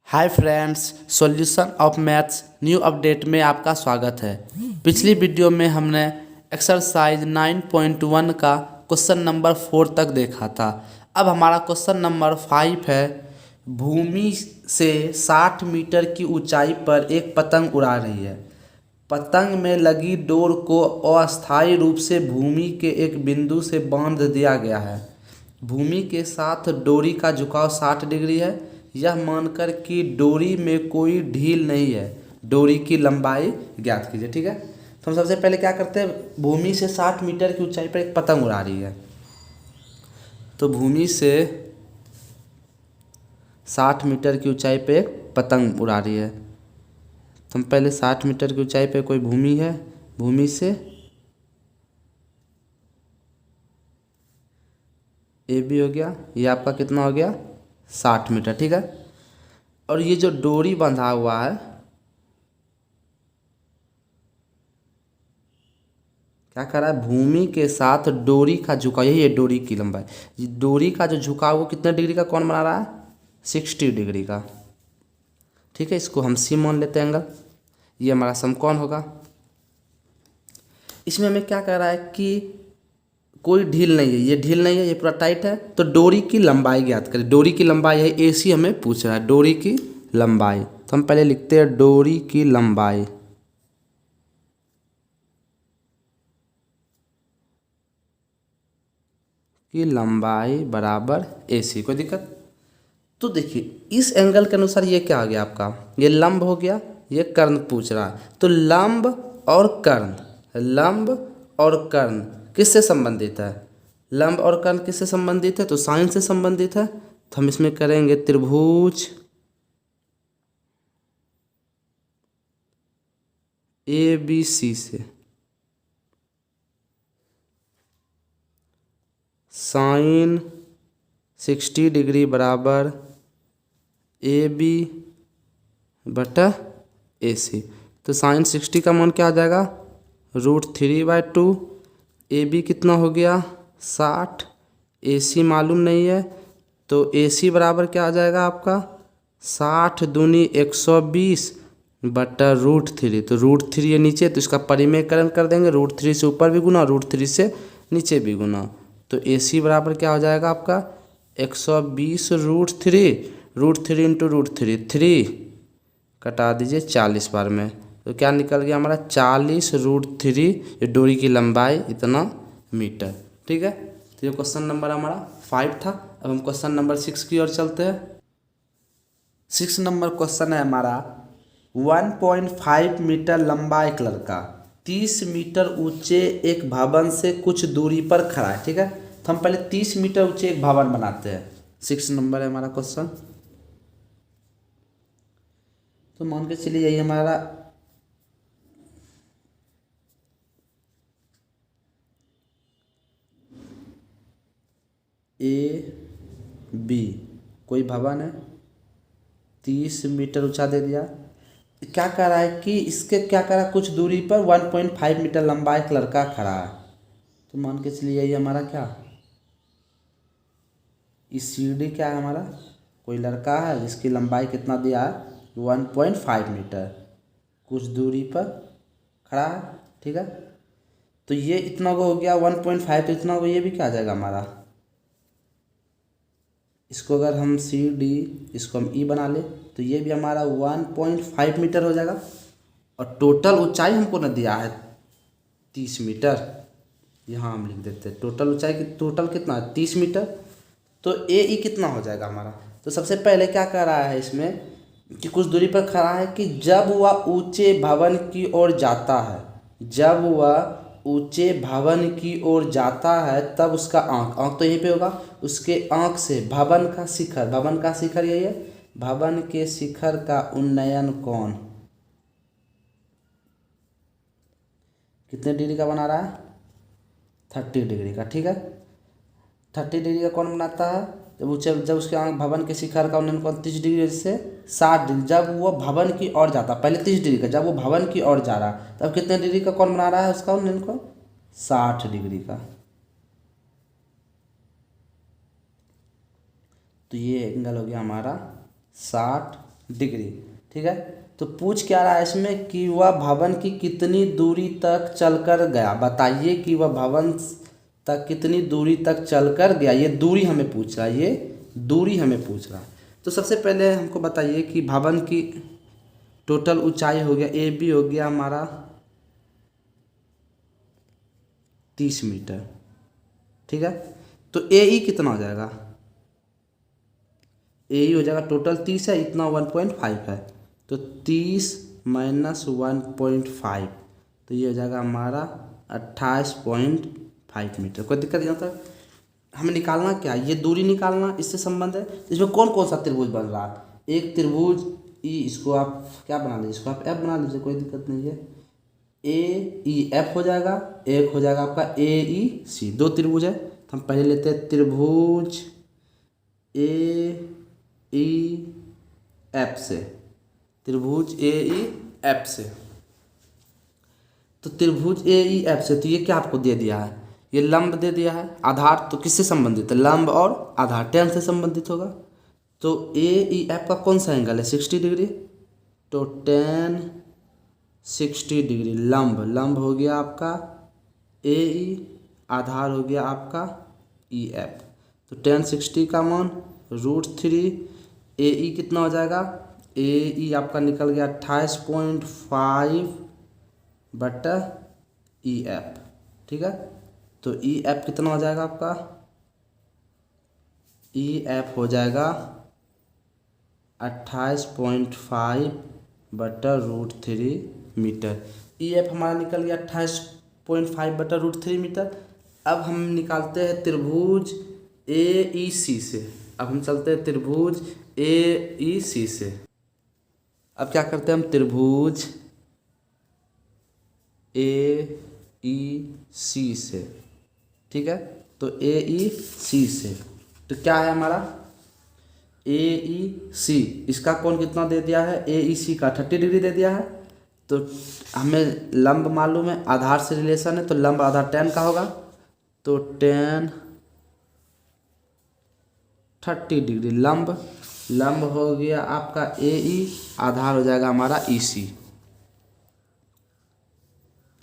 Hi friends, solution of maths new update में आपका स्वागत है। पिछली वीडियो में हमने एक्सरसाइज 9.1 का क्वेश्चन नंबर 4 तक देखा था। अब हमारा क्वेश्चन नंबर 5 है। भूमि से 60 मीटर की ऊंचाई पर एक पतंग उड़ा रही है। पतंग में लगी डोर को अस्थायी रूप से भूमि के एक बिंदु से बांध दिया गया है। भूमि के साथ डोरी का झुकाव 60 डिग्री है। यह मानकर कि डोरी में कोई ढील नहीं है, डोरी की लंबाई ज्ञात कीजिए। ठीक है, तो हम सबसे पहले क्या करते हैं, भूमि से 60 मीटर की ऊंचाई पर एक पतंग उड़ा रही है। तो भूमि से 60 मीटर की ऊंचाई पे एक पतंग उड़ा रही है। तो हम पहले 60 मीटर की ऊंचाई पे कोई भूमि है, भूमि से ए बी हो गया, ये आपका कितना हो गया 60 मीटर। ठीक है, और ये जो डोरी बंधा हुआ है, क्या कर रहा है, भूमि के साथ डोरी का झुकाव, यही है डोरी की लंबाई। ये डोरी का जो झुकाव वो कितने डिग्री का कौन बना रहा है, 60 डिग्री का। ठीक है, इसको हम सी मान लेते हैं एंगल। ये हमारा समकोण होगा। इसमें हमें क्या कह रहा है कि कोई ढील नहीं है, ये ढील नहीं है, ये पूरा टाइट है। तो डोरी की लंबाई ज्ञात करें। डोरी की लंबाई है ए सी, हमें पूछ रहा है डोरी की लंबाई। तो हम पहले लिखते हैं डोरी की लंबाई। की लंबाई बराबर ए सी। कोई दिक्कत? तो देखिए इस एंगल के अनुसार ये क्या आ गया आपका, ये लंब हो गया, ये कर्ण पूछ रहा है। तो लंब और कर्ण, लंब और कर्ण किससे संबंधित है, लंब और कर्ण किससे संबंधित है, तो साइन से संबंधित है। तो हम इसमें करेंगे त्रिभुज ए बी सी से। साइन 60 डिग्री बराबर ए बी बटा ए सी। तो साइन 60 का मान क्या आ जाएगा, √3/2। ए बी कितना हो गया 60, ए सी मालूम नहीं है। तो ए सी बराबर क्या आ जाएगा आपका 60 दूनी 120 बटा √3। तो √3 ये नीचे, तो इसका परिमेयकरण कर देंगे। √3 से ऊपर भी गुना, √3 से नीचे भी गुना। तो ए सी बराबर क्या हो जाएगा आपका 120 √3, √3 इंटू √3, 3 कटा दीजिए 40 बार में। तो क्या निकल गया हमारा 40 √3, ये डोरी की लंबाई इतना मीटर। ठीक है, तो ये क्वेश्चन नंबर हमारा 5 था। अब हम क्वेश्चन नंबर 6 की ओर चलते हैं। 6 नंबर क्वेश्चन है हमारा, 1.5 मीटर लंबा एक लड़का 30 मीटर ऊंचे एक भवन से कुछ दूरी पर खड़ा है। ठीक है, तो हम पहले 30 मीटर ऊंचे एक भवन बनाते हैं। 6 नंबर है हमारा क्वेश्चन। तो मान के चलिए यही हमारा ए बी कोई भवन है, 30 मीटर ऊंचा दे दिया। क्या कह रहा है कि इसके क्या कह रहा है, कुछ दूरी पर 1.5 मीटर लंबा एक लड़का खड़ा है। तो मान के चलिए यही हमारा क्या, इस सी डी क्या है हमारा, कोई लड़का है जिसकी लंबाई कितना दिया है 1.5 मीटर, कुछ दूरी पर खड़ा है। ठीक है, तो ये इतना को हो गया 1.5, तो इतना को ये भी क्या आ जाएगा हमारा, इसको अगर हम सी डी, इसको हम ई बना ले, तो ये भी हमारा 1.5 मीटर हो जाएगा। और टोटल ऊंचाई हमको न दिया है 30 मीटर, यहाँ हम लिख देते हैं टोटल ऊंचाई की, टोटल कितना है 30 मीटर। तो ए ई कितना हो जाएगा हमारा, तो सबसे पहले क्या कर रहा है इसमें कि कुछ दूरी पर खड़ा है कि जब वह ऊंचे भवन की ओर जाता है, जब वह ऊंचे भवन की ओर जाता है तब उसका आँख, आँख तो यहीं पे होगा, उसके आँख से भवन का शिखर, भवन का शिखर यही है, भवन के शिखर का उन्नयन कोण कितने डिग्री का बना रहा है 30 डिग्री का। ठीक है, 30 डिग्री का कौन बनाता है, जब उसके आँख भवन के शिखर का उन्नयन कोण 30 डिग्री से 60 डिग्री, जब वो भवन की ओर जाता, पहले 30 डिग्री का, जब वो भवन की ओर जा रहा तब कितने डिग्री का कौन बना रहा है उसका उन्नयन कोण 60 डिग्री का। तो ये एंगल हो गया हमारा 60 डिग्री। ठीक है, तो पूछ क्या रहा है इसमें कि वह भवन की कितनी दूरी तक चलकर गया, बताइए कि वह भवन तक कितनी दूरी तक चलकर गया। ये दूरी हमें पूछ रहा है, ये दूरी हमें पूछ रहा है। तो सबसे पहले हमको बताइए कि भवन की टोटल ऊंचाई हो गया, ए बी हो गया हमारा 30 मीटर। ठीक है, तो ए ई कितना हो जाएगा, ए ई हो जाएगा टोटल 30 है, इतना 1.5 है, तो 30 माइनस 1.5, तो ये हो जाएगा हमारा 28.5 मीटर। कोई दिक्कत नहीं होता। हमें निकालना क्या है, ये दूरी निकालना, इससे संबंध है। इसमें कौन कौन सा त्रिभुज बन रहा है, एक त्रिभुज ई, इसको आप क्या बना लीजिए, इसको आप एफ बना लीजिए, कोई दिक्कत नहीं है। ए ई एफ हो जाएगा, एक हो जाएगा आपका ए ई सी, दो त्रिभुज है। तो हम पहले लेते हैं त्रिभुज ए ई एफ से, त्रिभुज ए ई एफ से। तो त्रिभुज ए ई एफ से, तो ये क्या आपको दे दिया है, ये लंब दे दिया है। आधार तो किससे संबंधित है, लंब और आधार टेन से संबंधित होगा। तो ए ई एफ का कौन सा एंगल है, 60 डिग्री, तो टेन 60 डिग्री। लंब, लंब हो गया आपका ए ई, आधार हो गया आपका ई एफ। तो टेन 60 का मान √3, ए ई कितना हो जाएगा, ए ई आपका निकल गया 28.5 बटा ई एफ। ठीक है, तो ई एफ कितना हो जाएगा आपका, ई एफ हो जाएगा 28.5 बटा √3 मीटर। ई एफ हमारा निकल गया 28.5 बटा √3 मीटर। अब हम निकालते हैं त्रिभुज ए ई सी से। अब हम चलते हैं त्रिभुज ए ई सी से। अब क्या करते हैं हम, त्रिभुज ए ई सी से। ठीक है, तो ए ई सी से, तो क्या है हमारा ए ई सी, इसका कोण कितना दे दिया है, ए ई सी का 30 डिग्री दे दिया है। तो हमें लंब मालूम है, आधार से रिलेशन है, तो लंब आधार 10 का होगा, तो 10 30 डिग्री लंब, लंब हो गया आपका ए ई, आधार हो जाएगा हमारा ई सी,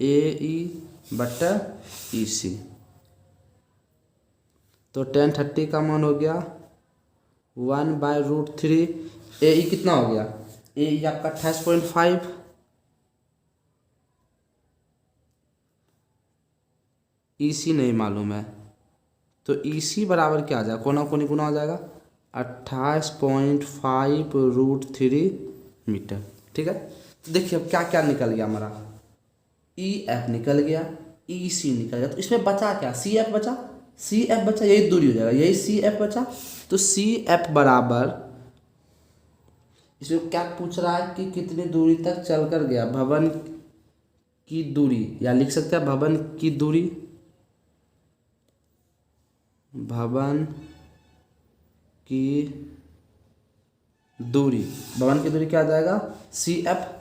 ए ई बटा ई सी। तो 10 30 का मान हो गया 1/√3। ए ई कितना हो गया, ए ई आपका 28.5, ई सी नहीं मालूम है, तो ई सी बराबर क्या आ जाएगा, कोना कोनी गुना हो जाएगा 28.5 √3 मीटर। ठीक है, तो देखिए अब क्या क्या निकल गया हमारा, ई एफ निकल गया, ई सी निकल गया, तो इसमें बचा क्या, सी एफ बचा, सी एफ बचा, यही दूरी हो जाएगा, यही सी एफ बचा। तो सी एफ बराबर, इसमें क्या पूछ रहा है कि कितनी दूरी तक चल कर गया, भवन की दूरी, या लिख सकते हैं भवन की दूरी, भवन की दूरी, भवन की दूरी क्या आ जाएगा, सी एफ,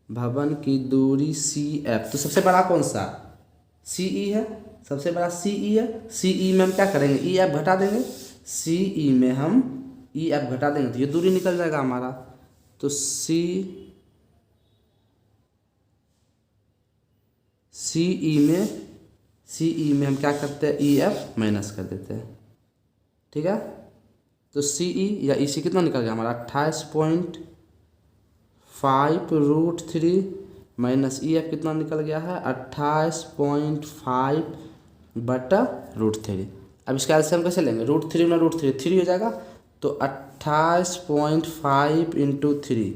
भवन की दूरी सी एफ। तो सबसे बड़ा कौन सा, सी ई है, सबसे बड़ा सी ई है। सी ई में हम क्या करेंगे, ई एफ घटा देंगे, सी ई में हम ई एफ घटा देंगे, तो ये दूरी निकल जाएगा हमारा। तो सी ई में हम क्या करते हैं, ई एफ माइनस कर देते हैं। ठीक है, तो सी ई या ई सी कितना निकल गया हमारा 28.5 √3 माइनस ई एफ कितना निकल गया है 28.5 बटा √3। अब इसका एलसीएम कैसे लेंगे, √3 में √3 3 हो जाएगा, तो 28.5 इंटू 3,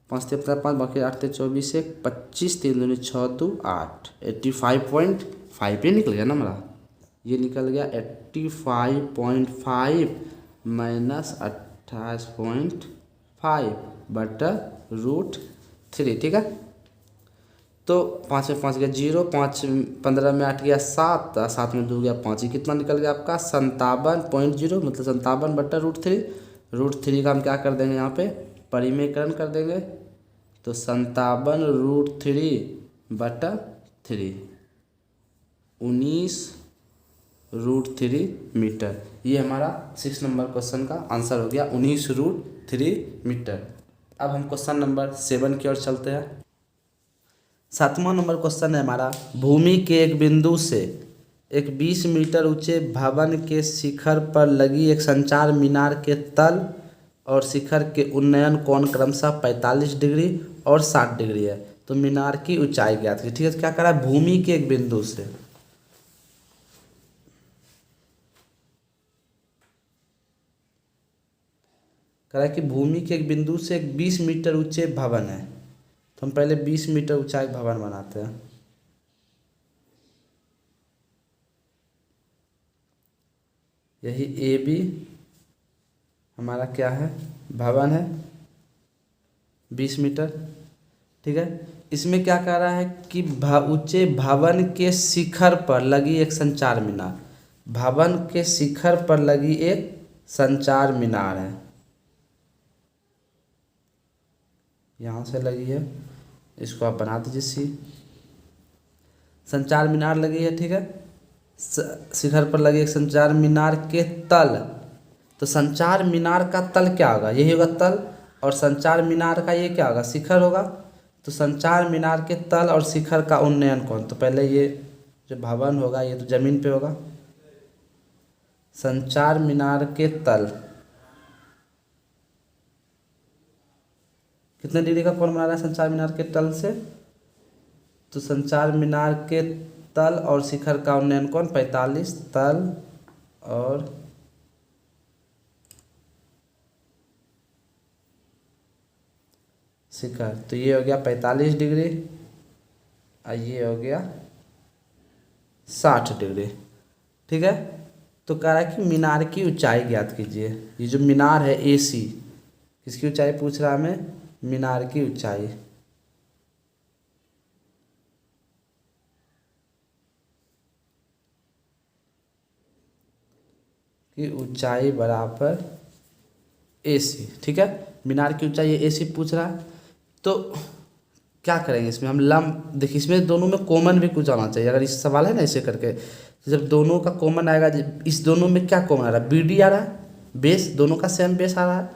5 3 5, बाकी 8 3 24, 25, 3 दूनी 6 2 8, 85.5 ये निकल गया ना हमारा, ये निकल गया 85.5 माइनस 28.5 बटा √3। ठीक है, तो 5 में 5 गया 0, 5 15 में 8 गया 7, 7 में 2 गया 5, ये कितना निकल गया आपका 57.0, मतलब 57 बटा √3। √3 का हम क्या कर देंगे, यहाँ पे परिमेयकरण कर देंगे, तो 57 √3 बटा 3, 19 √3 मीटर। ये हमारा 6 नंबर क्वेश्चन का आंसर हो गया, 19√3 मीटर। अब हम क्वेश्चन नंबर 7 की ओर चलते हैं। 7वां नंबर क्वेश्चन है हमारा, भूमि के एक बिंदु से एक 20 मीटर ऊंचे भवन के शिखर पर लगी एक संचार मीनार के तल और शिखर के उन्नयन कोण क्रमशः 45 डिग्री और 60 डिग्री है। तो मीनार की ऊंचाई ज्ञात कीजिए। ठीक है, तो क्या करा है, भूमि के एक बिंदु से, कह रहा है कि भूमि के एक बिंदु से एक 20 मीटर ऊंचे भवन है। तो हम पहले 20 मीटर ऊंचा एक भवन बनाते हैं। यही ए बी हमारा क्या है, भवन है 20 मीटर। ठीक है, इसमें क्या कह रहा है कि ऊंचे भवन के शिखर पर लगी एक संचार मीनार, भवन के शिखर पर लगी एक संचार मीनार है, यहाँ से लगी है, इसको आप बना दीजिए सी। संचार मीनार लगी है, ठीक है, शिखर पर लगी एक संचार मीनार के तल। तो संचार मीनार का तल क्या होगा, यही होगा तल, और संचार मीनार का ये क्या होगा, शिखर होगा। तो संचार मीनार के तल और शिखर का उन्नयन कोण, तो पहले ये जो भवन होगा ये तो जमीन पे होगा। संचार मीनार के तल कितने डिग्री का कोण बना रहा है संचार मीनार के तल से, तो संचार मीनार के तल और शिखर का उन्नयन कोण 45, तल और शिखर, तो ये हो गया 45 डिग्री और ये हो गया 60 डिग्री। ठीक है, तो कह रहा है कि मीनार की ऊंचाई ज्ञात कीजिए। ये जो मीनार है AC, किसकी ऊंचाई पूछ रहा है हमें, मीनार की ऊंचाई। की ऊंचाई बराबर AC। ठीक है, मीनार की ऊंचाई AC पूछ रहा है। तो क्या करेंगे इसमें हम, लंब देखिए, इसमें दोनों में कॉमन भी कुछ आना चाहिए। अगर इस सवाल है ना ऐसे करके, तो जब दोनों का कॉमन आएगा, इस दोनों में क्या कॉमन आ रहा है, BD आ रहा है, बेस दोनों का सेम बेस आ रहा है।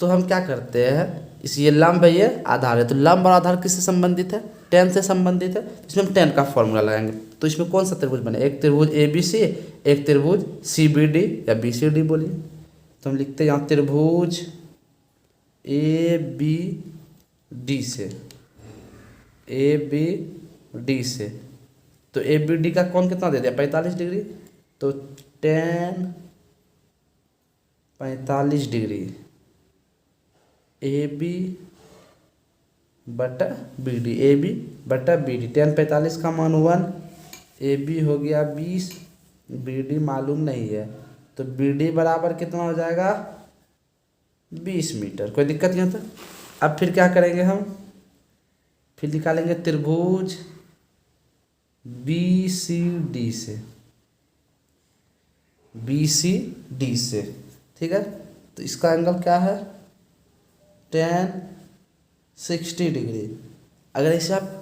तो हम क्या करते हैं, इस ये लंब है, ये आधार है, तो लंब और आधार किससे संबंधित है, tan से संबंधित है। इसमें हम tan का फॉर्मूला लगाएंगे। तो इसमें कौन सा त्रिभुज बने, एक त्रिभुज ABC, एक त्रिभुज CBD या BCD बोलिए। तो हम लिखते हैं यहाँ त्रिभुज ABD से, ABD से, तो ABD का कोण कितना दे दिया 45 डिग्री, तो tan 45 डिग्री AB बटा BD, AB बटा BD, tan 45 का मान 1, AB हो गया 20, BD मालूम नहीं है, तो BD बराबर कितना हो जाएगा 20 मीटर। कोई दिक्कत नहीं होता। अब फिर क्या करेंगे हम, फिर निकालेंगे त्रिभुज BCD से, BCD से। ठीक है, तो इसका एंगल क्या है tan 60 डिग्री। अगर इसे आप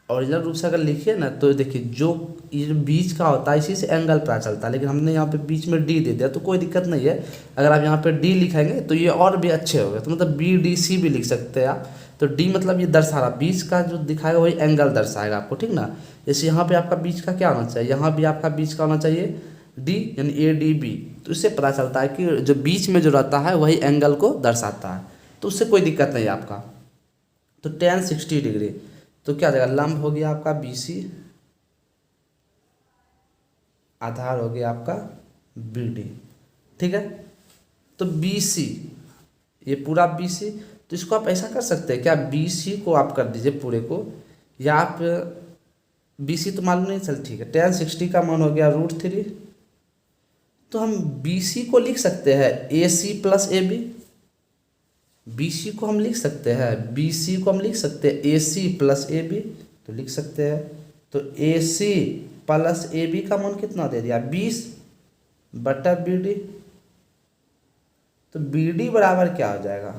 ओरिजिनल रूप से अगर लिखिए ना, तो देखिए जो ये जो बीच का होता है इसी से एंगल पता चलता है, लेकिन हमने यहाँ पे बीच में D दे दिया, तो कोई दिक्कत नहीं है। अगर आप यहाँ पे D लिखेंगे तो ये और भी अच्छे हो गए, तो मतलब BDC भी लिख सकते हैं आप। तो D मतलब ये दर्शा रहा, बीच का जो दिखाएगा वही एंगल दर्शाएगा आपको, ठीक ना। जैसे यहाँ पे आपका बीच का क्या होना चाहिए, यहाँ भी आपका बीच का होना चाहिए D, यानी ADB। तो इससे पता चलता है कि जो बीच में जो रहता है वही एंगल को दर्शाता है, तो उससे कोई दिक्कत नहीं है आपका। तो tan 60 डिग्री, तो क्या जाएगा, लंब हो गया आपका BC, आधार हो गया आपका BD। ठीक है, तो BC, ये पूरा BC, तो इसको आप ऐसा कर सकते हैं क्या, BC को आप कर दीजिए पूरे को, या आप BC तो मालूम नहीं, चल ठीक है, tan 60 का मान हो गया √3, तो हम BC को लिख सकते हैं AC प्लस AB। BC को हम लिख सकते हैं, BC को हम लिख सकते हैं AC प्लस AB, तो लिख सकते हैं। तो AC प्लस AB का मान कितना दे दिया 20 बटा BD, तो BD बराबर क्या हो जाएगा,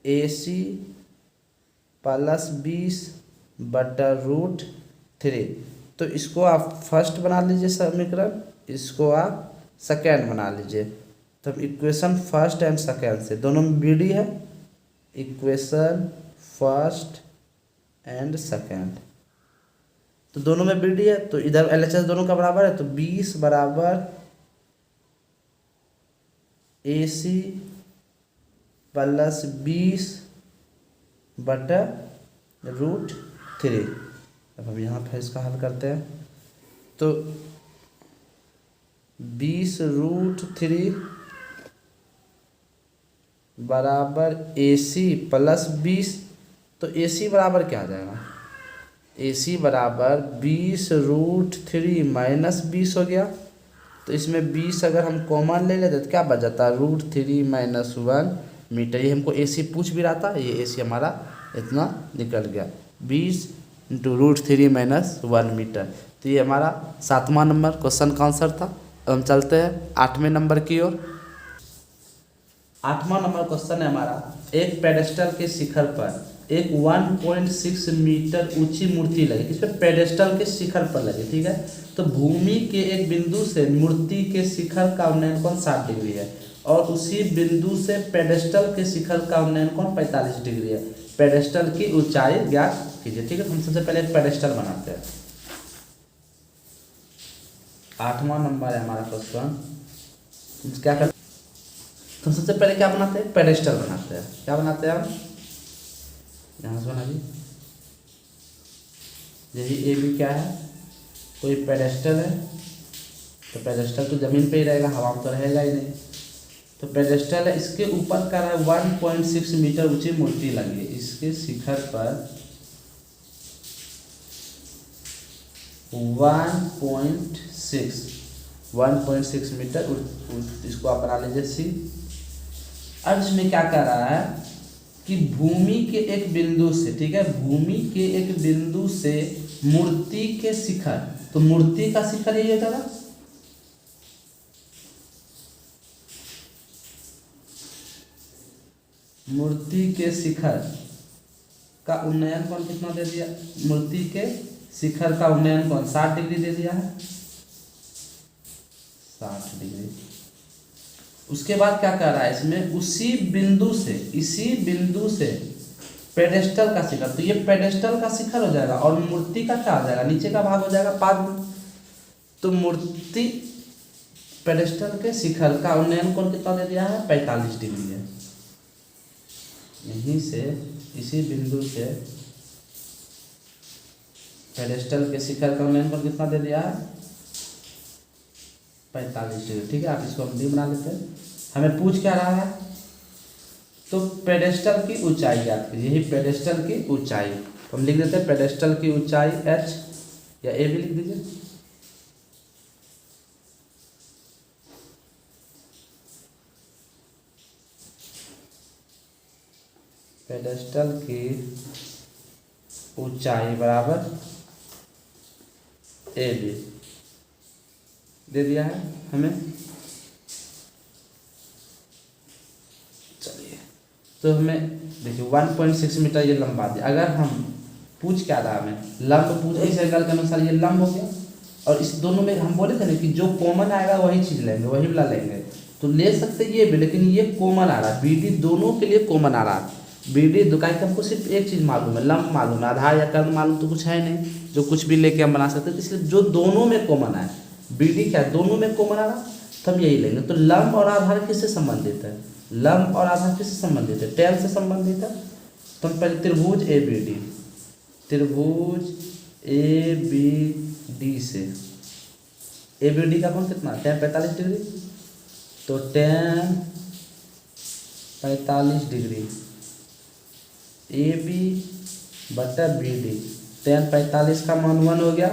AC प्लस 20 बटा √3। तो इसको आप फर्स्ट बना लीजिए समीकरण, इसको आप सेकेंड बना लीजिए। तो इक्वेशन फर्स्ट एंड सेकेंड से दोनों में बी डी है, इक्वेशन फर्स्ट एंड सेकेंड, तो दोनों में बी डी है, तो इधर एल एच एस दोनों का बराबर है, तो 20 बराबर ए सी प्लस 20 बटा √3। अब हम यहाँ पर इसका हल करते हैं, तो 20√3 बराबर ए सी प्लस 20, तो ए सी बराबर क्या आ जाएगा, ए सी बराबर 20√3 माइनस 20 हो गया। तो इसमें 20 अगर हम कॉमन ले लेते तो क्या बच जाता, √3 माइनस 1 मीटर। ये हमको ए सी पूछ भी रहा था, ये ए सी हमारा इतना निकल गया, 20 इंटू √3 माइनस 1 मीटर। तो ये हमारा 7वां नंबर क्वेश्चन का आंसर था। अब हम चलते हैं 8वें नंबर की ओर। 8वां नंबर क्वेश्चन है हमारा, एक पेडेस्टल के शिखर पर एक 1.6 मीटर ऊंची मूर्ति लगी, इस पर पेडेस्टल के शिखर पर लगी, ठीक है। तो भूमि के एक बिंदु से मूर्ति के शिखर का उन्नयन कोण 60 डिग्री है, और उसी बिंदु से पेडेस्टल के शिखर का उन्नयन कोण 45 डिग्री है। पेडेस्टल की ऊंचाई ज्ञात कीजिए, ठीक है। हम सबसे पहले एक पेडेस्टल बनाते हैं। 8वां नंबर है हमारा क्वेश्चन। क्या करते, तो सबसे पहले क्या बनाते हैं, पेडेस्टल बनाते हैं। क्या बनाते हैं हम, यहाँ से बनाइए, यही ए बी क्या है, कोई पेडेस्टल है, तो पेडेस्टल तो ज़मीन पे ही रहेगा, हवा में तो रहेगा ही नहीं। तो पेडेस्टल है, इसके ऊपर का 1.6 मीटर ऊंची मूर्ति लगी है, इसके शिखर पर 1.6 मीटर, इसको आप बना लीजिए सी। अब इसमें क्या कर रहा है कि भूमि के एक बिंदु से, ठीक है, भूमि के एक बिंदु से मूर्ति के शिखर, तो मूर्ति का शिखर यही हो जाएगा, मूर्ति के शिखर का उन्नयन कोण कितना दे दिया, मूर्ति के शिखर का उन्नयन कोण 60 डिग्री दे दिया है, 60 डिग्री। उसके बाद क्या कर रहा है इसमें, उसी बिंदु से पेडेस्टल का शिखर, तो ये पेडेस्टल का शिखर हो जाएगा, और मूर्ति का क्या हो जाएगा, नीचे का भाग हो जाएगा पाद। तो मूर्ति पेडेस्टल के शिखर का उन्नयन कोण कितना दे दिया है, 45 डिग्री है। यहीं से इसी बिंदु से पेडेस्टल के शिखर का उन्नयन कोण कितना दे दिया है, 45 डिग्री, ठीक है। आप इसको हम डी बना लेते हैं। हमें पूछ क्या रहा है, तो पेडेस्टल की ऊंचाई ज्ञात कीजिए, यही पेडेस्टल की ऊंचाई, तो हम लिख देते हैं पेडेस्टल की ऊंचाई h, या ए भी लिख दीजिए। पेडेस्टल की ऊंचाई बराबर ए बी दे दिया है हमें। चलिए, तो हमें देखिए 1.6 मीटर ये लंबा दिया। अगर हम पूछ क्या रहा हमें, लंब पूछ, इस एंगल के अनुसार ये लंब हो गया, और इस दोनों में हम बोले थे ना कि जो कॉमन आएगा वही चीज़ लेंगे, वही वाला लेंगे। तो ले सकते ये भी, लेकिन ये कॉमन आ रहा है, बी डी दोनों के लिए कॉमन आ रहा है। बी डी दुकान के हमको सिर्फ एक चीज़ मालूम है, लंब मालूम है, आधार या कर्म मालूम तो कुछ है नहीं, जो कुछ भी लेके हम बना सकते हैं। इसलिए जो दोनों में कॉमन आए, बी डी क्या दोनों में कॉमन आ रहा, तो हम यही लेंगे। तो लंब और आधार किससे संबंधित है, लंब और आधार किससे संबंधित है, टेन से संबंधित है। तो हम पहले त्रिभुज ए बी डी, त्रिभुज ए बी डी से, ए बी डी का कोण कितना, tan 45 डिग्री, तो tan 45 डिग्री ए बी बटा बी डी, tan 45 का मान 1 हो गया,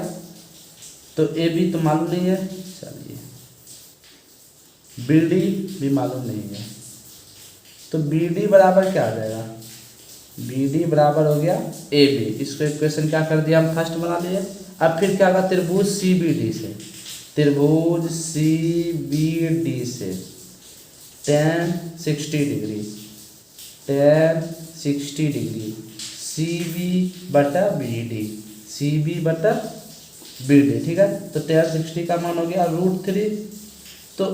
तो ए बी तो मालूम नहीं है, चलिए बी डी भी मालूम नहीं है, तो बी डी बराबर क्या आ जाएगा, बी डी बराबर हो गया ए बी। इसको इक्वेशन क्या कर दिया, हम फर्स्ट बना लिए। अब फिर क्या होगा, त्रिभुज सी बी डी से, त्रिभुज सी बी डी से tan 60 degree, tan 60 degree C B बटा बी डी, सी बी बटा बी डी, ठीक है। तो tan 60 का मान हो गया √3। तो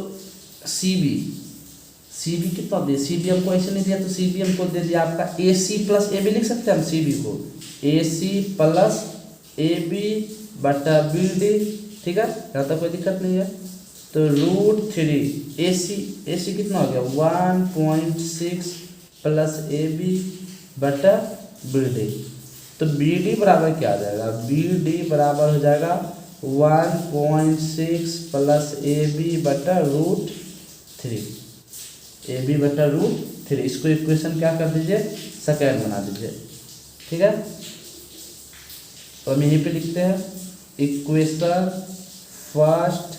सी बी कितना दिया, सी बी हमको ऐसे नहीं दिया, तो सी बी हमको दे दिया आपका ए सी प्लस ए बी लिख सकते हैं हम सी बी को, ए सी प्लस ए बी बटा बी डी, ठीक है, यहाँ तक कोई दिक्कत नहीं है। तो √3 ए सी कितना हो गया 1.6 प्लस ए बी बटा बी डी। तो बी डी बराबर क्या आ जाएगा, बी डी बराबर हो जाएगा 1.6 प्लस ए बी बटा √3, ए बी बटा √3। इसको इक्वेशन क्या कर दीजिए, सेकेंड बना दीजिए, ठीक है। तो हम यहीं पे लिखते हैं इक्वेशन फर्स्ट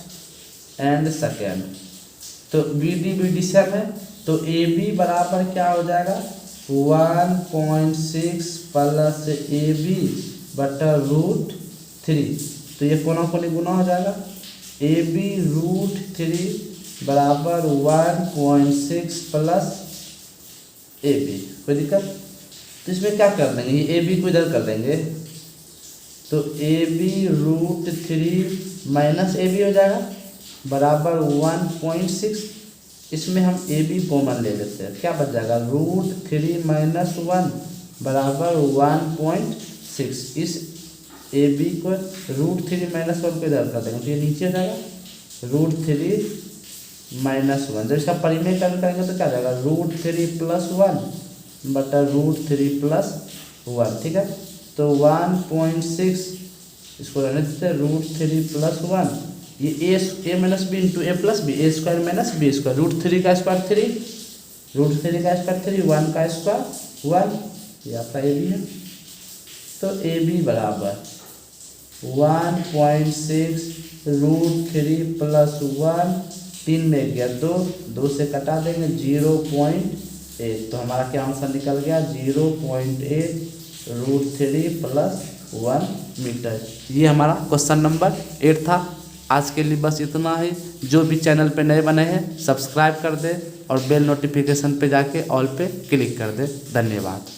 एंड सेकेंड। तो बी डी सेम है, तो ए बी बराबर क्या हो जाएगा 1.6 प्लस ए बी बटा √3। तो ये कोना कोनी गुना हो जाएगा, ए बी √3 बराबर 1.6 प्लस ए बी, कोई दिक्कत। तो इसमें क्या कर देंगे, ये ए बी को इधर कर देंगे, तो A B √3 minus A B हो जाएगा बराबर 1.6। इसमें हम ए बी कॉमन ले लेते हैं, क्या बच जाएगा √3 माइनस 1 बराबर 1.6। इस ए बी को √3 माइनस 1 को इधर कर देंगे, तो ये नीचे जाएगा √3 माइनस 1। जब इसका परिमेय कम करेंगे तो क्या जाएगा √3 प्लस 1 बटा √3 प्लस 1, ठीक है। तो 1.6 इसको रहने देते हैं √3 प्लस 1, ये ए माइनस बी इंटू ए प्लस बी, ए स्क्वायर माइनस बी स्क्वायर, √3 का स्क्वायर 3, √3 का स्क्वायर 3, 1 का स्क्वायर 1, ये आपका ए बी है। तो ए बी बराबर 1.6 √3 प्लस 1, 3 में गया 2, 2 से कटा देंगे 0.8। तो हमारा क्या आंसर निकल गया 0.8 √3 प्लस 1 मीटर। ये हमारा क्वेश्चन नंबर 8 था। आज के लिए बस इतना ही। जो भी चैनल पे नए बने हैं सब्सक्राइब कर दे और बेल नोटिफिकेशन पे जाके ऑल पे क्लिक कर दे। धन्यवाद।